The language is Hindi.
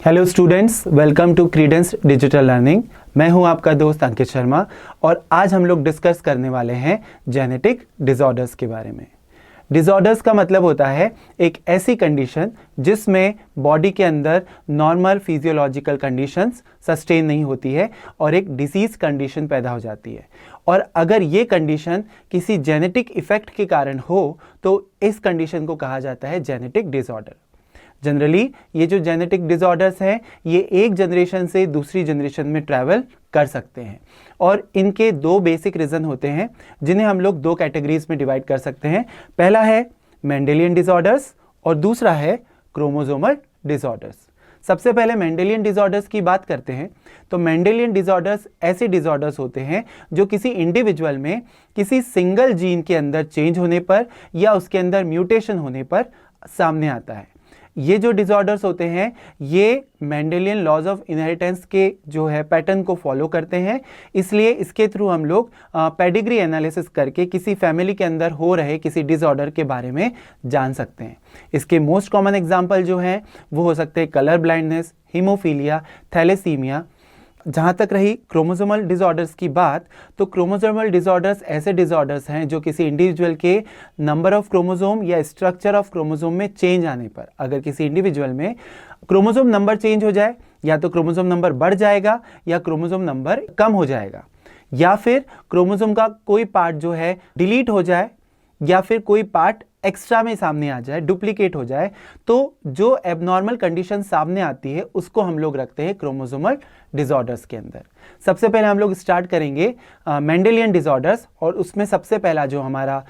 Hello students, welcome to Credence digital learning. मैं हूं आपका दोस्त अंकित शर्मा और आज हम लोग डिस्कस करने वाले हैं जेनेटिक डिसऑर्डर्स के बारे में। डिसऑर्डर्स का मतलब होता है एक ऐसी कंडीशन जिसमें बॉडी के अंदर नॉर्मल फिजियोलॉजिकल कंडीशंस सस्टेन नहीं होती है और एक डिसीज कंडीशन पैदा हो जाती है। और अगर ये कंडीशन किसी जेनेटिक इफेक्ट के कारण हो तो इस कंडीशन को कहा जाता है जेनेटिक डिसऑर्डर। जनरली ये जो जेनेटिक डिसऑर्डर्स हैं ये एक जनरेशन से दूसरी जनरेशन में ट्रैवल कर सकते हैं और इनके दो बेसिक रीजन होते हैं जिन्हें हम लोग दो कैटेगरीज में डिवाइड कर सकते हैं। पहला है मेंडेलियन डिसऑर्डर्स और दूसरा है क्रोमोसोमल डिसऑर्डर्स। सबसे पहले मेंडेलियन डिसऑर्डर्स की बात करते हैं तो मेंडेलियन डिसऑर्डर्स ऐसे डिसऑर्डर्स होते हैं जो किसी इंडिविजुअल में किसी सिंगल जीन के अंदर चेंज होने पर या उसके अंदर म्यूटेशन होने पर सामने आता है। ये जो डिसऑर्डर्स होते हैं ये मेंडेलियन लॉज ऑफ इनहेरिटेंस के जो है पैटर्न को फॉलो करते हैं, इसलिए इसके थ्रू हम लोग पेडिग्री एनालिसिस करके किसी फैमिली के अंदर हो रहे किसी डिसऑर्डर के बारे में जान सकते हैं। इसके मोस्ट कॉमन एग्जांपल जो हैं वो हो सकते हैं कलर ब्लाइंडनेस, हीमोफीलिया, थैलेसीमिया। जहाँ तक रही क्रोमोसोमल डिसऑर्डर्स की बात तो क्रोमोसोमल डिसऑर्डर्स ऐसे डिसऑर्डर्स हैं जो किसी इंडिविजुअल के नंबर ऑफ क्रोमोसोम या स्ट्रक्चर ऑफ क्रोमोसोम में चेंज आने पर, अगर किसी इंडिविजुअल में क्रोमोसोम नंबर चेंज हो जाए या तो क्रोमोसोम नंबर बढ़ जाएगा या क्रोमोसोम नंबर कम हो जाएगा या फिर क्रोमोसोम का कोई पार्ट जो है डिलीट हो जाए या फिर कोई पार्ट एक्स्ट्रा में सामने आ जाए, डुप्लीकेट हो जाए, तो जो एबनॉर्मल कंडीशन सामने आती है उसको हम लोग रखते हैं क्रोमोसोमल डिसऑर्डर्स के अंदर। सबसे पहले हम लोग स्टार्ट करेंगे मेंडेलियन डिसऑर्डर्स और उसमें सबसे पहला जो हमारा